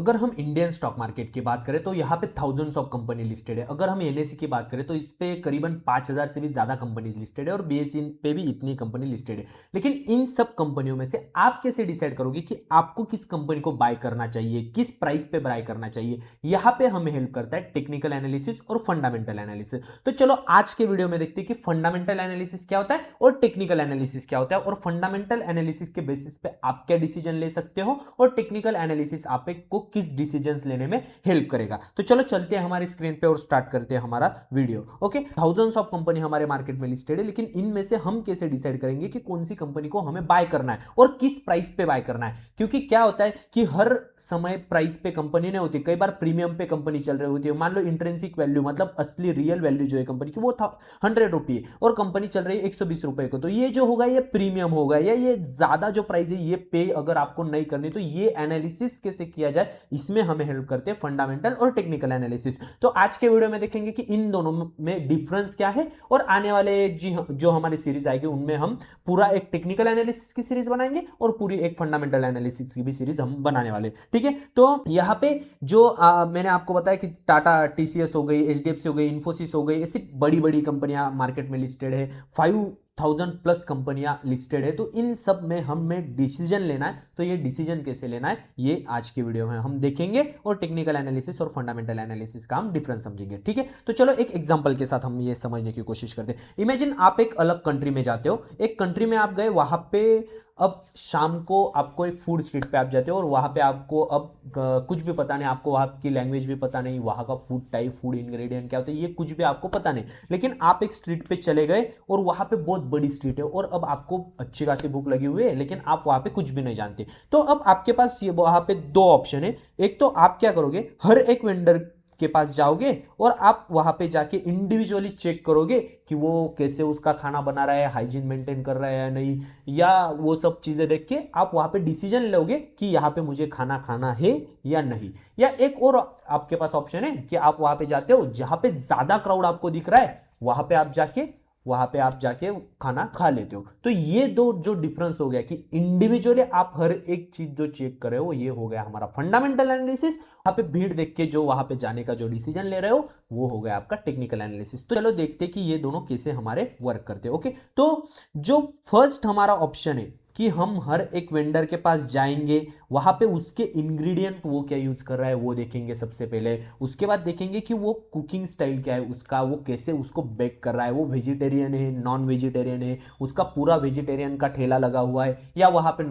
अगर हम Indian stock market की बात करें तो यहाँ पे थाउजेंड्स ऑफ कंपनी लिस्टेड है। अगर हम एनएसई की बात करें तो इस पे करीबन 5000 से भी ज्यादा कंपनीज लिस्टेड है और बीएसई पे भी इतनी कंपनी लिस्टेड है। लेकिन इन सब कंपनियों में से आप कैसे डिसाइड करोगे कि आपको किस कंपनी को बाय करना चाहिए, किस प्राइस पे बाय करना चाहिए? यहाँ पे हमें हेल्प करता है टेक्निकल एनालिसिस और फंडामेंटल एनालिसिस। तो चलो आज के वीडियो में देखते हैं कि फंडामेंटल एनालिसिस क्या होता है और टेक्निकल एनालिसिस क्या होता है, और फंडामेंटल एनालिसिस के बेसिस पे आप क्या डिसीजन ले सकते हो और टेक्निकल एनालिसिस आपको किस डिसीजंस लेने में हेल्प करेगा। तो चलो चलते हैं हमारी स्क्रीन पे और स्टार्ट करते हैं हमारा video. Okay, thousands of company हमारे मार्केट में लिस्टेड है, लेकिन इनमें से हम कैसे डिसाइड करेंगे कि कौन सी कंपनी को हमें बाय करना है और किस प्राइस पे बाय करना है? क्योंकि क्या होता है कि हर समय प्राइस पे कंपनी नहीं होती, कई बार प्रीमियम पे कंपनी चल रही होती है। मान लो इंट्रिंसिक वैल्यू मतलब असली रियल वैल्यू जो है कंपनी की वो 100 रुपये और कंपनी चल रही है 120 रुपए को, तो ये जो होगा ये प्रीमियम होगा, या ये ज्यादा जो प्राइस है ये पे अगर आपको नहीं करनी तो ये एनालिसिस कैसे किया जाए, इसमें हमें हेल्प करते हैं फंडामेंटल और टेक्निकल एनालिसिस। तो आज के वीडियो में देखेंगे कि इन दोनों में डिफरेंस क्या है, और आने वाले जो हमारी सीरीज आएगी उनमें हम पूरा एक टेक्निकल एनालिसिस की सीरीज बनाएंगे और पूरी एक फंडामेंटल एनालिसिस की भी सीरीज हम बनाने वाले। ठीक है, तो यहाँ पे जो मैंने आपको बताया कि टाटा, टीसीएस हो गई, एचडीएफसी हो गई, इन्फोसिस हो गई, ऐसी बड़ी बड़ी कंपनियां मार्केट में लिस्टेड है, 5000 प्लस कंपनियां लिस्टेड है। तो इन सब में हमें डिसीजन लेना है, तो ये डिसीजन कैसे लेना है ये आज के वीडियो में हम देखेंगे, और टेक्निकल एनालिसिस और फंडामेंटल एनालिसिस का हम डिफरेंस समझेंगे। ठीक है, तो चलो एक एग्जांपल के साथ हम ये समझने की कोशिश करते हैं। इमेजिन आप एक अलग कंट्री में जाते हो, एक कंट्री में आप गए, वहां पे अब शाम को आपको एक फूड स्ट्रीट पे आप जाते हो और वहां पे आपको अब कुछ भी पता नहीं, आपको वहां की लैंग्वेज भी पता नहीं, वहां का फूड टाइप, फूड इंग्रेडिएंट क्या होता है ये कुछ भी आपको पता नहीं, लेकिन आप एक स्ट्रीट पे चले गए और वहां पे बहुत बड़ी स्ट्रीट है और अब आपको अच्छी खासी भूख लगी हुई है, लेकिन आप वहां पे कुछ भी नहीं जानते। तो अब आपके पास ये वहां पे दो ऑप्शन है। एक तो आप क्या करोगे, हर एक वेंडर के पास जाओगे और आप वहां पे जाके इंडिविजुअली चेक करोगे कि वो कैसे उसका खाना बना रहा है, हाइजीन मेंटेन कर रहा है या नहीं, या वो सब चीजें देख के आप वहां पे डिसीजन लोगे कि यहाँ पे मुझे खाना खाना है या नहीं। या एक और आपके पास ऑप्शन है कि आप वहां पे जाते हो जहां पे ज्यादा क्राउड आपको दिख रहा है, वहां पे आप जाके खाना खा लेते हो। तो ये दो जो डिफरेंस हो गया कि इंडिविजुअली आप हर एक चीज जो चेक कर रहे हो, ये हो गया हमारा फंडामेंटल एनालिसिस। वहां पे भीड़ देख के जो वहां पे जाने का जो डिसीजन ले रहे हो वो हो गया आपका टेक्निकल एनालिसिस। तो चलो देखते हैं कि ये दोनों कैसे हमारे वर्क करते हैं। ओके, तो जो फर्स्ट हमारा ऑप्शन है कि हम हर एक वेंडर के पास जाएंगे, वहां पे उसके इंग्रेडिएंट वो क्या यूज कर रहा है वो देखेंगे सबसे पहले। उसके बाद देखेंगे कि वो कुकिंग स्टाइल क्या है उसका, वो कैसे उसको बेक कर रहा है, वो वेजिटेरियन है, नॉन वेजिटेरियन है, उसका पूरा वेजिटेरियन का ठेला लगा हुआ है, या वहां पे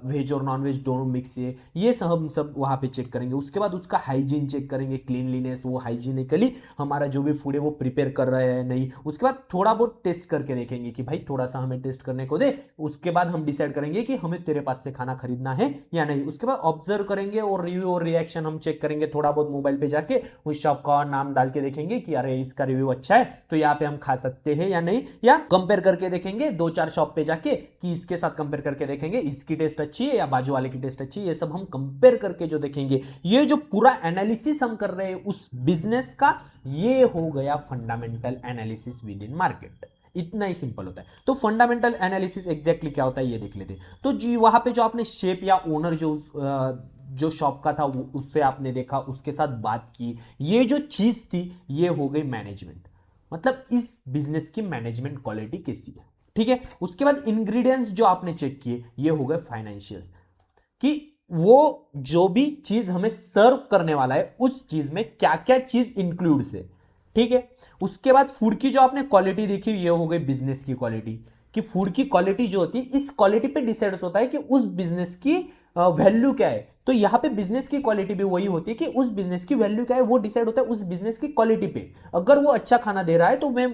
वेज और नॉन वेज दोनों मिक्स है, ये सब हम सब वहां पे चेक करेंगे। उसके बाद उसका हाइजीन चेक करेंगे, क्लीनलीनेस, वो हाइजीनिकली हमारा जो भी फूड है वो प्रिपेयर कर रहा है नहीं। उसके बाद थोड़ा बहुत टेस्ट करके देखेंगे कि भाई थोड़ा सा हमें टेस्ट करने को दे। उसके बाद हम डिसाइड करेंगे कि हमें तेरे पास से खाना खरीदना है या नहीं। उसके बाद ऑब्जर्व करेंगे और रिव्यू और रिएक्शन हम चेक करेंगे, थोड़ा बहुत मोबाइल पे जाके उस शॉप का नाम डाल के देखेंगे कि अरे इसका रिव्यू अच्छा है तो यहाँ पे हम खा सकते हैं या नहीं। या कंपेयर करके देखेंगे दो चार शॉप पे जाके कि इसके साथ कंपेयर करके देखेंगे इसकी टेस्ट अच्छी है या बाजू वाले की टेस्ट अच्छी है। ये सब हम कंपेयर करके जो देखेंगे, ये जो पूरा एनालिसिस हम कर रहे हैं उस बिजनेस का, ये हो गया fundamental analysis with in market. इतना ही सिंपल होता है। तो फंडामेंटल एनालिसिस एग्जैक्टली क्या होता है ये देख लेते हैं। तो जी वहां पे जो आपने शेप या ओनर जो शॉप का था उससे आपने देखा, उसके साथ बात की, ये जो चीज थी ये हो गई मैनेजमेंट, मतलब इस बिजनेस की मैनेजमेंट क्वालिटी कैसी है। ठीक है, उसके बाद इंग्रेडिएंट्स जो आपने चेक किए ये हो गए फाइनेंशियल्स, कि वो जो भी चीज हमें सर्व करने वाला है उस चीज में क्या क्या चीज इंक्लूड है। ठीक है, उसके बाद फूड की जो आपने क्वालिटी देखी ये हो गई बिजनेस की क्वालिटी, कि फूड की क्वालिटी जो होती है इस क्वालिटी पे डिसाइड होता है कि उस बिजनेस की वैल्यू क्या है। तो यहां पे बिजनेस की क्वालिटी भी वही होती है कि उस बिजनेस की वैल्यू क्या है वो डिसाइड होता है उस बिजनेस की क्वालिटी पे। अगर वो अच्छा खाना दे रहा है तो मैं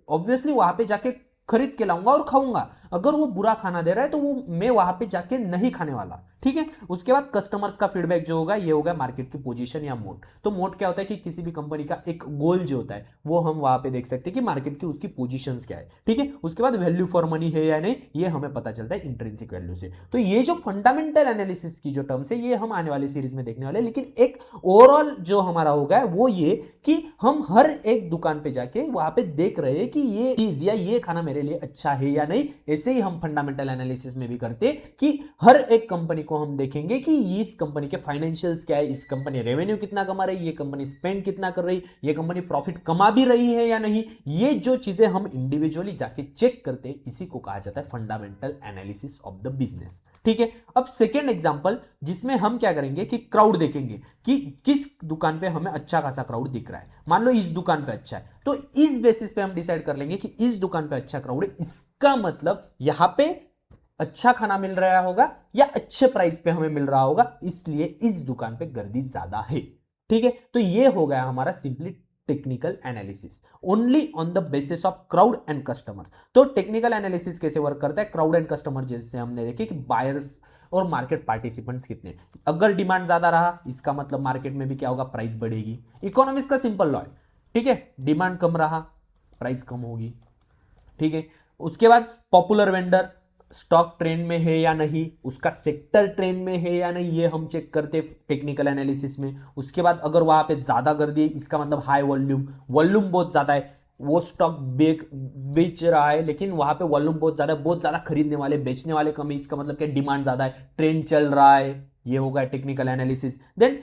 ऑब्वियसली वहां पे जाके खरीद के लाऊंगा और खाऊंगा। अगर वो बुरा खाना दे रहा है तो वो मैं वहां पे जाके नहीं खाने वाला। ठीक है, उसके बाद कस्टमर्स का फीडबैक जो होगा ये होगा मार्केट की पोजीशन या मोड। तो मोड क्या होता है कि किसी भी कंपनी का एक गोल जो होता है वो हम वहां पे देख सकते हैं कि मार्केट की उसकी पोजीशंस क्या है। ठीक है, उसके बाद वैल्यू फॉर मनी है या नहीं ये हमें पता चलता है इंट्रिंसिक वैल्यू से। तो ये जो फंडामेंटल एनालिसिस की जो टर्म्स है ये हम आने वाली सीरीज में देखने वाले, लेकिन एक ओवरऑल जो हमारा होगा वो ये कि हम हर एक दुकान पे जाके वहां पे देख रहे हैं कि ये चीज या ये खाना मेरे लिए अच्छा है या नहीं। ऐसे ही हम फंडामेंटल एनालिसिस में भी करते कि हर एक कंपनी को हम देखेंगे कि इस कंपनी के फाइनेंशियल्स क्या है, इस कंपनी रेवेन्यू कितना कमा रही है, ये कंपनी स्पेंड कितना कर रही है, ये कंपनी प्रॉफिट कमा भी रही है या नहीं। ये जो चीजें हम इंडिविजुअली जाके चेक करते हैं, इसी को कहा जाता है fundamental analysis of the business. ठीक है, अब सेकेंड एग्जांपल जिसमें हम क्या करेंगे कि क्राउड देखेंगे कि किस दुकान पे हमें अच्छा खासा क्राउड दिख रहा है। मान लो इस दुकान पे अच्छा है, तो इस बेसिस पे हम डिसाइड कर लेंगे कि इस दुकान पे अच्छा क्राउड है, इसका मतलब यहां पे अच्छा खाना मिल रहा होगा या अच्छे प्राइस पे हमें मिल रहा होगा, इसलिए इस दुकान पे गर्दी ज्यादा है। ठीक है, तो ये हो गया हमारा simply technical analysis only on the basis of crowd and customer. तो टेक्निकल एनालिसिस कैसे वर्क करता है, क्राउड एंड कस्टमर जैसे हमने देखे कि बायर्स और मार्केट पार्टिसिपेंट्स कितने, अगर डिमांड ज्यादा रहा इसका मतलब मार्केट में भी क्या होगा, प्राइस बढ़ेगी। इकोनॉमिक्स का सिंपल लॉ है। ठीक है, डिमांड कम रहा प्राइस कम होगी। ठीक है, उसके बाद पॉपुलर वेंडर स्टॉक ट्रेंड में है या नहीं, उसका सेक्टर ट्रेंड में है या नहीं, ये हम चेक करते टेक्निकल एनालिसिस में। उसके बाद अगर वहां पे ज्यादा गर्दी है, इसका मतलब हाई वॉल्यूम, वॉल्यूम बहुत ज्यादा है, वो स्टॉक बेच रहा है लेकिन वहां पे वॉल्यूम बहुत ज्यादा है, बहुत ज्यादा खरीदने वाले बेचने वाले कम है, इसका मतलब क्या, डिमांड ज्यादा है, ट्रेंड चल रहा है, ये होगा technical analysis. Then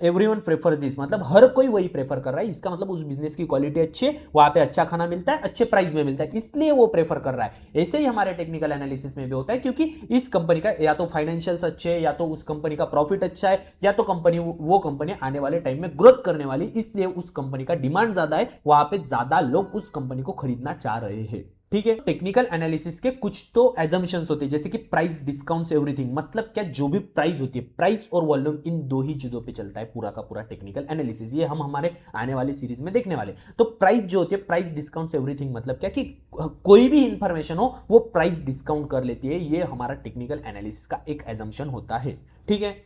everyone prefers this, मतलब हर कोई वही प्रेफर कर रहा है, इसका मतलब उस बिजनेस की क्वालिटी अच्छी है, वहां पे अच्छा खाना मिलता है, अच्छे प्राइस में मिलता है, इसलिए वो प्रेफर कर रहा है। ऐसे ही हमारे टेक्निकल एनालिसिस में भी होता है, क्योंकि इस कंपनी का या तो फाइनेंशियल्स अच्छे है, या तो उस कंपनी का प्रॉफिट अच्छा है, या तो कंपनी वो कंपनी आने वाले टाइम में ग्रोथ करने वाली, इसलिए उस कंपनी का डिमांड ज्यादा है, वहां पे ज्यादा लोग उस कंपनी को खरीदना चाह रहे हैं। ठीक है, टेक्निकल एनालिसिस के कुछ तो एजम्पशंस होते हैं, जैसे कि प्राइस डिस्काउंट्स एवरीथिंग, मतलब क्या, जो भी प्राइस होती है, प्राइस और वॉल्यूम, इन दो ही चीजों पे चलता है पूरा का पूरा टेक्निकल एनालिसिस। ये हम हमारे आने वाली सीरीज में देखने वाले। तो प्राइस जो होती है, प्राइस डिस्काउंट्स एवरीथिंग, मतलब क्या कि कोई भी इंफॉर्मेशन हो वो प्राइस डिस्काउंट कर लेती है, ये हमारा टेक्निकल एनालिसिस का एक एजम्पशन होता है। ठीक है,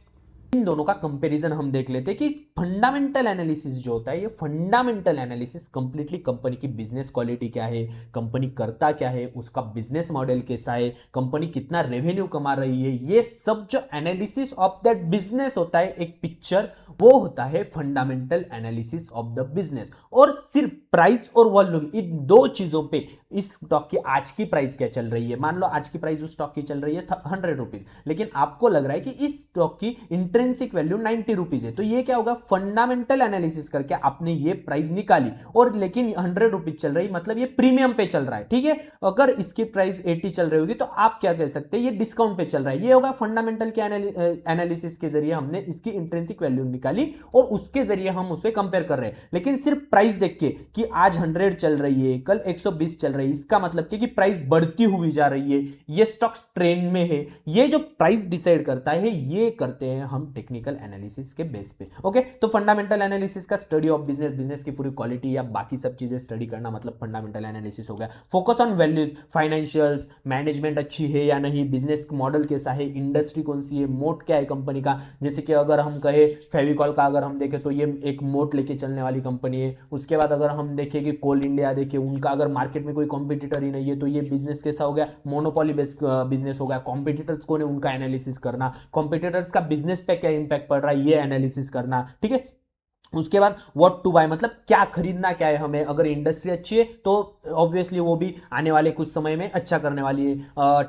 इन दोनों का कंपैरिजन हम देख लेते हैं कि फंडामेंटल एनालिसिस जो होता है, ये फंडामेंटल एनालिसिस कंप्लीटली कंपनी की बिजनेस क्वालिटी क्या है, कंपनी करता क्या है, उसका बिजनेस मॉडल कैसा है, कंपनी कितना रेवेन्यू कमा रही है, ये सब जो एनालिसिस ऑफ दैट बिजनेस होता है, एक पिक्चर, वो होता है fundamental analysis of the business. और सिर्फ प्राइस और वॉल्यूम, इन दो चीजों पे, इस स्टॉक की आज की प्राइस क्या चल रही है, मान लो आज की प्राइस उस स्टॉक की चल रही है 100 रुपीज, लेकिन आपको लग रहा है कि इस स्टॉक की इंट्रिंसिक वैल्यू 90 रुपीज है, तो ये क्या होगा, फंडामेंटल एनालिसिस करके आपने ये प्राइस निकाली, और लेकिन 100 रुपीज चल रही, मतलब ये प्रीमियम पे चल रहा है। ठीक है, अगर इसकी प्राइस 80 चल रही होगी तो आप क्या कह सकते हैं, ये डिस्काउंट पे चल रहा है। ये होगा फंडामेंटल के एनालिसिस के जरिए हमने इसकी इंट्रिंसिक वैल्यू निकाली और उसके जरिए हम उसे कंपेयर कर रहे हैं। लेकिन सिर्फ प्राइस देख के कि आज 100 चल रही है, कल 120 चल रही है, इसका मतलब कि प्राइस बढ़ती हुई जा रही है, ये स्टॉक ट्रेंड में है, ये जो प्राइस डिसाइड करता है, ये करते हैं हम टेक्निकल एनालिसिस के बेस पे। ओके, तो फंडामेंटल एनालिसिस का स्टडी ऑफ बिजनेस, बिजनेस की पूरी क्वालिटी या बाकी सब चीजें स्टडी करना, मतलब फंडामेंटल एनालिसिस हो गया। Focus on values, financials, management अच्छी है या नहीं, बिजनेस मॉडल कैसा है, इंडस्ट्री कौन सी है, मोट क्या है कंपनी का, जैसे कि अगर हम कहे फेविकॉल का अगर हम देखें तो ये एक मोट लेके चलने वाली कंपनी है। उसके बाद अगर हम देखें कि कोल इंडिया देखें, उनका अगर मार्केट में कोई कॉम्पिटिटर ही नहीं है, तो ये बिजनेस कैसा हो गया, मोनोपोली बेस्ड बिजनेस हो गया। कॉम्पिटिटर्स कौन है, उनका एनालिसिस करना, कॉम्पिटिटर्स का बिजनेस पे क्या इंपैक्ट पड़ रहा है, ये एनालिसिस करना। ठीक है, उसके बाद व्हाट टू बाय, मतलब क्या खरीदना क्या है हमें, अगर इंडस्ट्री अच्छी है तो ऑब्वियसली वो भी आने वाले कुछ समय में अच्छा करने वाली है,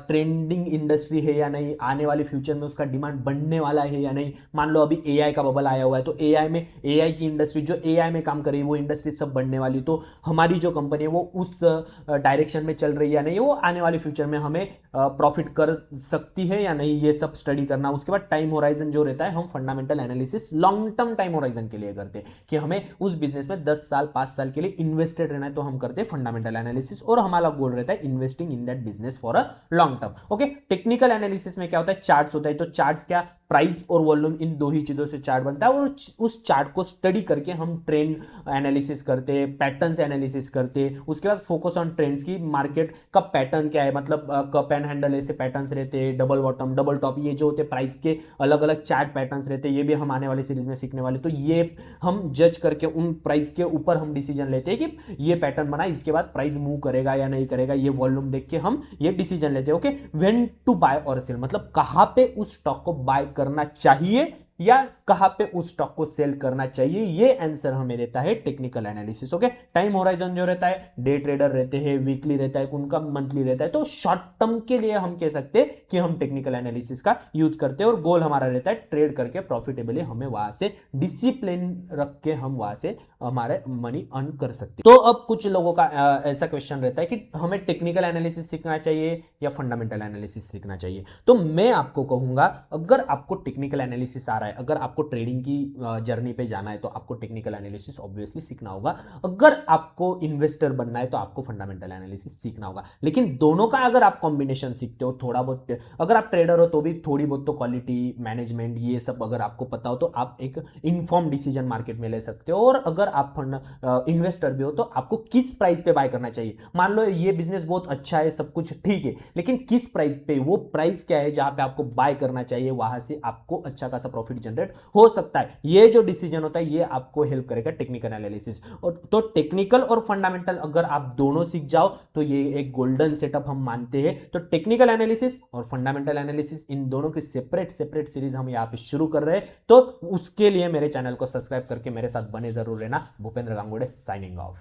ट्रेंडिंग इंडस्ट्री है या नहीं, आने वाले फ्यूचर में उसका डिमांड बढ़ने वाला है या नहीं। मान लो अभी एआई का बबल आया हुआ है, तो एआई में, एआई की इंडस्ट्री, जो एआई में काम कर रही है वो इंडस्ट्री सब बढ़ने वाली, तो हमारी जो कंपनी है वो उस डायरेक्शन में चल रही है या नहीं, वो आने वाले फ्यूचर में हमें प्रॉफिट कर सकती है या नहीं, ये सब स्टडी करना। उसके बाद टाइम होराइजन जो रहता है, हम fundamental analysis long term time horizon के लिए करते हैं कि हमें उस बिजनेस में 10 साल 5 साल के लिए इन्वेस्टेड रहना है, तो हम करते हैं फंडामेंटल एनालिसिस, और हमारा गोल रहता है investing in that business for a long term. Okay, technical analysis में क्या होता है, चार्ट्स होता है, तो चार्ट्स क्या, प्राइस और वॉल्यूम, इन दो ही चीजों से चार्ट बनता है, और उस चार्ट को स्टडी करके हम ट्रेंड एनालिसिस करते हैं, पैटर्न्स एनालिसिस करते हैं। उसके बाद फोकस ऑन ट्रेंड्स की, मार्केट का पैटर्न क्या है, मतलब कप एंड हैंडल ऐसे पैटर्न्स रहते हैं, डबल बॉटम, डबल टॉप, ये जो होते हैं प्राइस के अलग अलग चार्ट पैटर्न्स रहते हैं, ये भी हम आने वाली सीरीज में सीखने वाले। तो ये हम जज करके उन प्राइस के ऊपर हम डिसीजन लेते हैं कि ये पैटर्न बना, इसके बाद प्राइस मूव करेगा या नहीं करेगा, ये वॉल्यूम देख के हम ये डिसीजन लेते हैं। ओके, व्हेन टू बाय और सेल, मतलब कहां पे उस स्टॉक को बाय करना चाहिए या कहां पे उस स्टॉक को सेल करना चाहिए, ये आंसर हमें देता है technical analysis. Okay, time horizon जो रहता है, डे ट्रेडर रहते हैं, वीकली रहता है, उनका मंथली रहता है, तो शॉर्ट टर्म के लिए हम कह सकते हैं कि हम टेक्निकल एनालिसिस का यूज करते हैं और गोल हमारा रहता है ट्रेड करके प्रॉफिटेबली हमें वहां से डिसिप्लिन रख के हम वहां से हमारे मनी अर्न कर सकते हैं। तो अब कुछ लोगों का ऐसा क्वेश्चन रहता है कि हमें टेक्निकल एनालिसिस सीखना चाहिए या फंडामेंटल एनालिसिस सीखना चाहिए। तो मैं आपको कहूंगा, अगर आपको टेक्निकल एनालिसिस आ रहा है, अगर आपको ट्रेडिंग की जर्नी पे जाना है, तो आपको टेक्निकल एनालिसिस ऑब्वियसली सीखना होगा। अगर आपको इन्वेस्टर बनना है तो आपको फंडामेंटल एनालिसिस सीखना होगा। लेकिन दोनों का अगर आप कॉम्बिनेशन सीखते हो, थोड़ा बहुत, अगर आप ट्रेडर हो तो भी थोड़ी बहुत तो क्वालिटी मैनेजमेंट ये सब अगर आपको पता हो तो आप एक इन्फॉर्म डिसीजन मार्केट में ले सकते हो। और अगर आप इन्वेस्टर भी हो तो आपको किस प्राइस पे बाय करना चाहिए। मान लो ये बिजनेस बहुत अच्छा है, सब कुछ ठीक है, लेकिन किस प्राइस पे, वो प्राइस क्या है जहां पे आपको बाय करना चाहिए, वहां से आपको अच्छा खासा प्रॉफिट जनरेट हो सकता है। ये जो डिसीजन होता है ये आपको हेल्प करेगा टेक्निकल एनालिसिस। और तो टेक्निकल और फंडामेंटल अगर आप दोनों सीख जाओ तो ये एक गोल्डन सेटअप हम मानते हैं। तो टेक्निकल एनालिसिस और फंडामेंटल एनालिसिस, इन दोनों की सेपरेट सेपरेट सीरीज हम यहाँ पे शुरू कर रहे हैं। तो उसके लिए मेरे चैनल को सब्सक्राइब करके मेरे साथ बने जरूर रहना। Bhupendra Gangude signing of.